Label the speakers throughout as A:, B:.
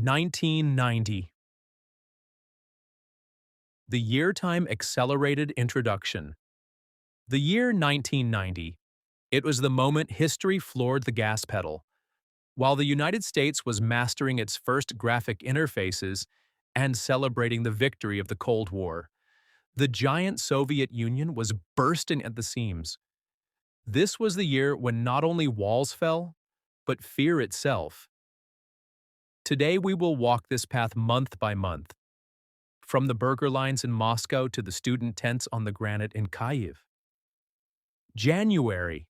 A: 1990. The year time accelerated introduction. The year 1990. It was the moment history floored the gas pedal. While the United States was mastering its first graphic interfaces and celebrating the victory of the Cold War, the giant Soviet Union was bursting at the seams. This was the year when not only walls fell, but fear itself. Today we will walk this path month by month, from the burger lines in Moscow to the student tents on the granite in Kyiv. January,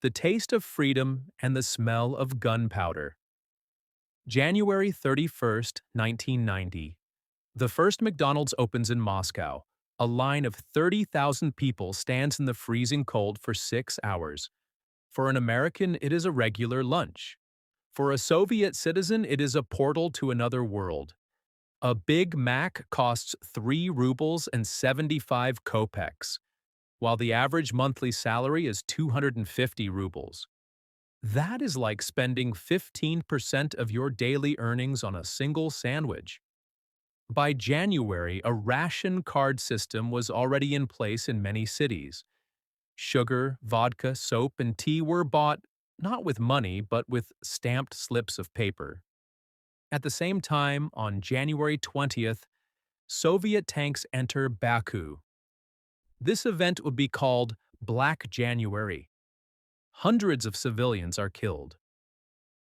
A: the taste of freedom and the smell of gunpowder. January 31st, 1990. The first McDonald's opens in Moscow. A line of 30,000 people stands in the freezing cold for 6 hours. For an American, it is a regular lunch. For a Soviet citizen, it is a portal to another world. A Big Mac costs 3 rubles and 75 kopecks, while the average monthly salary is 250 rubles. That is like spending 15% of your daily earnings on a single sandwich. By January, a ration card system was already in place in many cities. Sugar, vodka, soap, and tea were bought not with money, but with stamped slips of paper. At the same time, on January 20th, Soviet tanks enter Baku. This event would be called Black January. Hundreds of civilians are killed.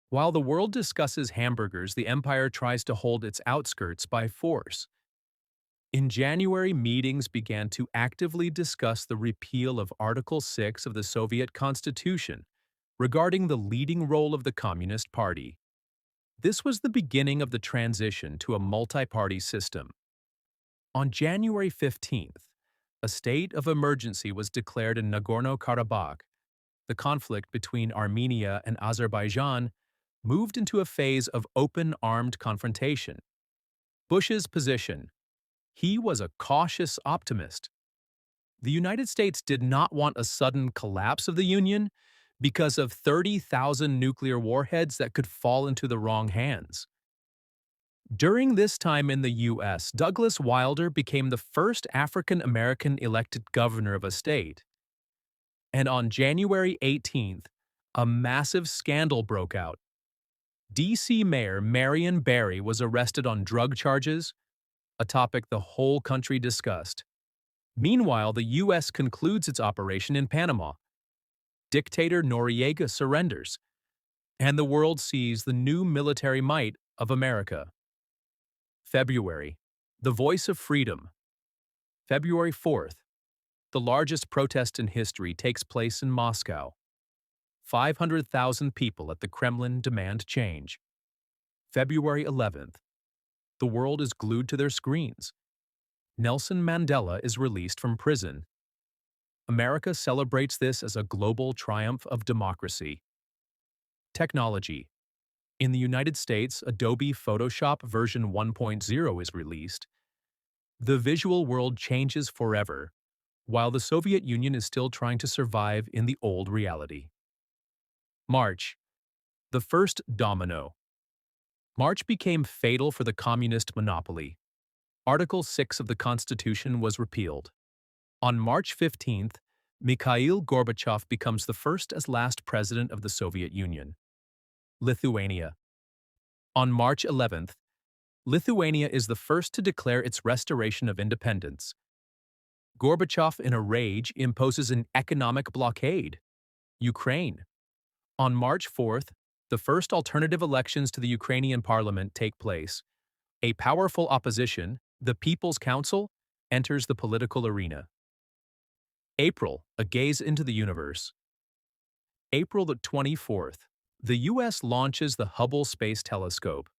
A: While the world discusses hamburgers, the empire tries to hold its outskirts by force. In January, meetings began to actively discuss the repeal of Article 6 of the Soviet Constitution, regarding the leading role of the Communist Party. This was the beginning of the transition to a multi-party system. On January 15th, a state of emergency was declared in Nagorno-Karabakh. The conflict between Armenia and Azerbaijan moved into a phase of open armed confrontation. Bush's position: he was a cautious optimist. The United States did not want a sudden collapse of the Union because of 30,000 nuclear warheads that could fall into the wrong hands. During this time in the U.S., Douglas Wilder became the first African-American elected governor of a state. And on January 18th, a massive scandal broke out. D.C. Mayor Marion Barry was arrested on drug charges, a topic the whole country discussed. Meanwhile, the U.S. concludes its operation in Panama. Dictator Noriega surrenders, and the world sees the new military might of America. February, the voice of freedom. February 4th, the largest protest in history takes place in Moscow. 500,000 people at the Kremlin demand change. February 11th, the world is glued to their screens. Nelson Mandela is released from prison. America celebrates this as a global triumph of democracy. Technology. In the United States, Adobe Photoshop version 1.0 is released. The visual world changes forever, while the Soviet Union is still trying to survive in the old reality. March. The first domino. March became fatal for the communist monopoly. Article 6 of the Constitution was repealed. On March 15th, Mikhail Gorbachev becomes the first as last president of the Soviet Union. Lithuania. On March 11th, Lithuania is the first to declare its restoration of independence. Gorbachev, in a rage, imposes an economic blockade. Ukraine. On March 4th, the first alternative elections to the Ukrainian parliament take place. A powerful opposition, the People's Council, enters the political arena. April, a gaze into the universe. April the 24th, the U.S. launches the Hubble Space Telescope.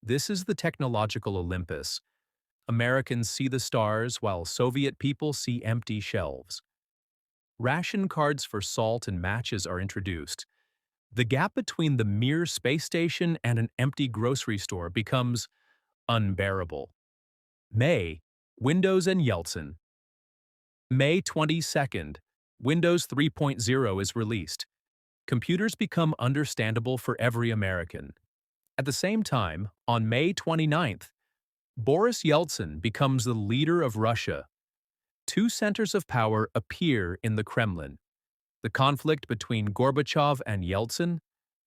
A: This is the technological Olympus. Americans see the stars while Soviet people see empty shelves. Ration cards for salt and matches are introduced. The gap between the mere space station and an empty grocery store becomes unbearable. May, Windows and Yeltsin. May 22nd, Windows 3.0 is released. Computers become understandable for every American. At the same time, on May 29th, Boris Yeltsin becomes the leader of Russia. Two centers of power appear in the Kremlin. The conflict between Gorbachev and Yeltsin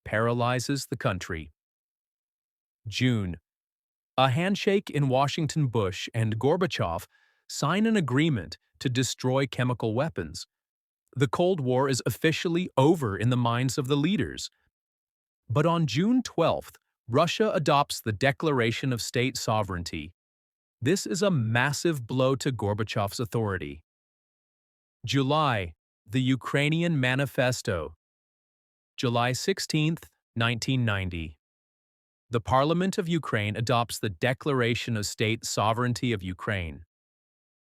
A: paralyzes the country. June. A handshake in Washington. Bush and Gorbachev sign an agreement to destroy chemical weapons. The Cold War is officially over in the minds of the leaders. But on June 12th, Russia adopts the Declaration of State Sovereignty. This is a massive blow to Gorbachev's authority. July. The Ukrainian Manifesto. July 16, 1990. The Parliament of Ukraine adopts the Declaration of State Sovereignty of Ukraine.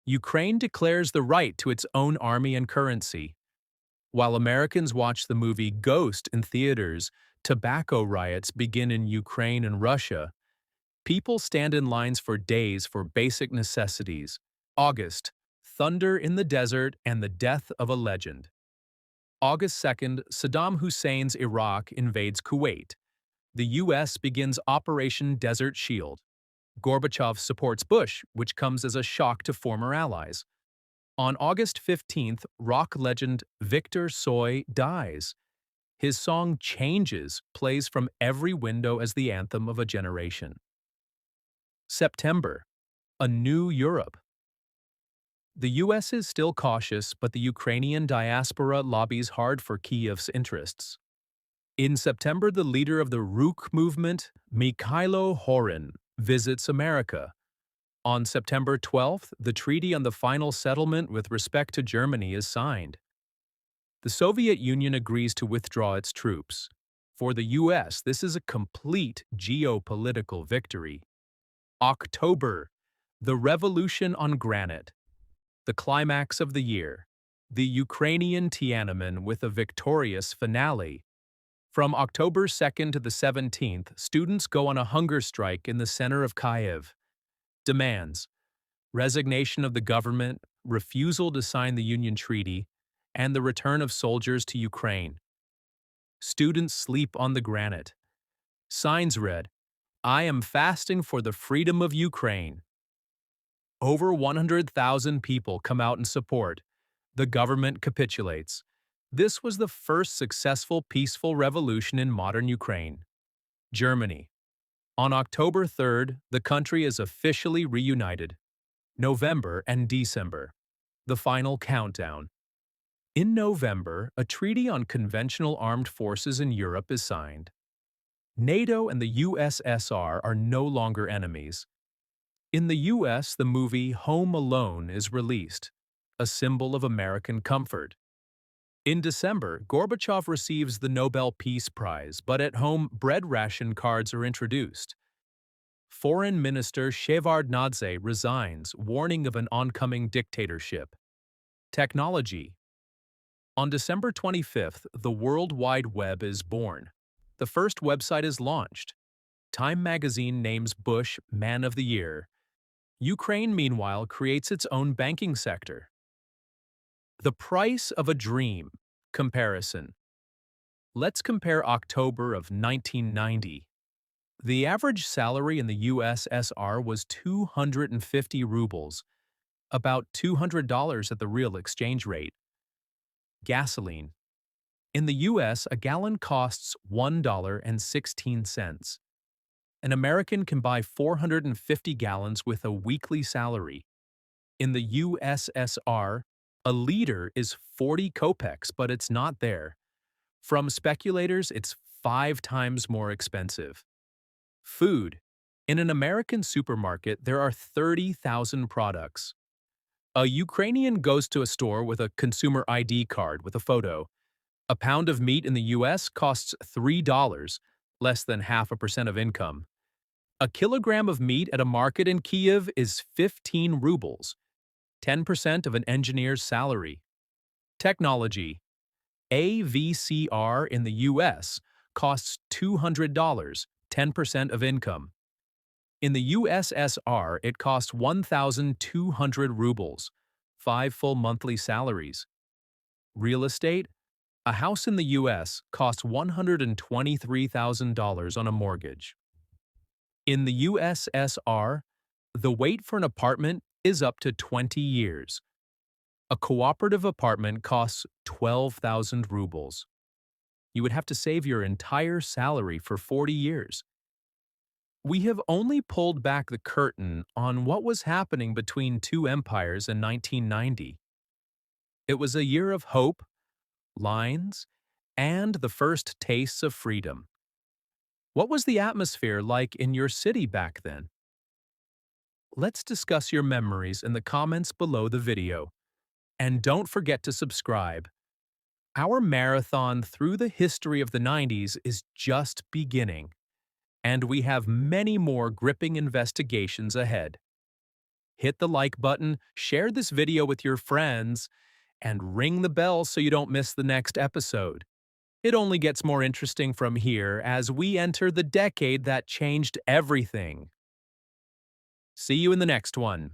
A: Ukraine declares the right to its own army and currency. While Americans watch the movie Ghost in theaters, tobacco riots begin in Ukraine and Russia. People stand in lines for days for basic necessities. August. Thunder in the desert and the death of a legend. August 2nd, Saddam Hussein's Iraq invades Kuwait. The U.S. begins Operation Desert Shield. Gorbachev supports Bush, which comes as a shock to former allies. On August 15th, rock legend Victor Tsoi dies. His song Changes plays from every window as the anthem of a generation. September. A new Europe. The U.S. is still cautious, but the Ukrainian diaspora lobbies hard for Kyiv's interests. In September, the leader of the Rukh movement, Mikhailo Horin, visits America. On September 12th, the treaty on the final settlement with respect to Germany is signed. The Soviet Union agrees to withdraw its troops. For the U.S., this is a complete geopolitical victory. October. The Revolution on Granite. The climax of the year. The Ukrainian Tiananmen with a victorious finale. From October 2nd to the 17th, students go on a hunger strike in the center of Kyiv. Demands: resignation of the government, refusal to sign the Union Treaty, and the return of soldiers to Ukraine. Students sleep on the granite. Signs read, "I am fasting for the freedom of Ukraine." Over 100,000 people come out in support. The government capitulates. This was the first successful peaceful revolution in modern Ukraine. Germany. On October 3rd, the country is officially reunited. November and December. The final countdown. In November, a treaty on conventional armed forces in Europe is signed. NATO and the USSR are no longer enemies. In the U.S., the movie Home Alone is released, a symbol of American comfort. In December, Gorbachev receives the Nobel Peace Prize, but at home, bread ration cards are introduced. Foreign Minister Shevardnadze resigns, warning of an oncoming dictatorship. Technology. On December 25th, the World Wide Web is born. The first website is launched. Time magazine names Bush Man of the Year. Ukraine, meanwhile, creates its own banking sector. The price of a dream. Comparison. Let's compare October of 1990. The average salary in the USSR was 250 rubles, about $200 at the real exchange rate. Gasoline. In the U.S., a gallon costs $1.16. An American can buy 450 gallons with a weekly salary. In the USSR, a liter is 40 kopecks, but it's not there. From speculators, it's 5 times more expensive. Food. In an American supermarket, there are 30,000 products. A Ukrainian goes to a store with a consumer ID card with a photo. A pound of meat in the U.S. costs $3, less than 0.5% of income. A kilogram of meat at a market in Kyiv is 15 rubles, 10% of an engineer's salary. Technology. A VCR in the U.S. costs $200, 10% of income. In the USSR, it costs 1,200 rubles, 5 full monthly salaries. Real estate. A house in the U.S. costs $123,000 on a mortgage. In the USSR, the wait for an apartment is up to 20 years. A cooperative apartment costs 12,000 rubles. You would have to save your entire salary for 40 years. We have only pulled back the curtain on what was happening between two empires in 1990. It was a year of hope, lines, and the first tastes of freedom. What was the atmosphere like in your city back then? Let's discuss your memories in the comments below the video. And don't forget to subscribe. Our marathon through the history of the 90s is just beginning, and we have many more gripping investigations ahead. Hit the like button, share this video with your friends, and ring the bell so you don't miss the next episode. It only gets more interesting from here as we enter the decade that changed everything. See you in the next one.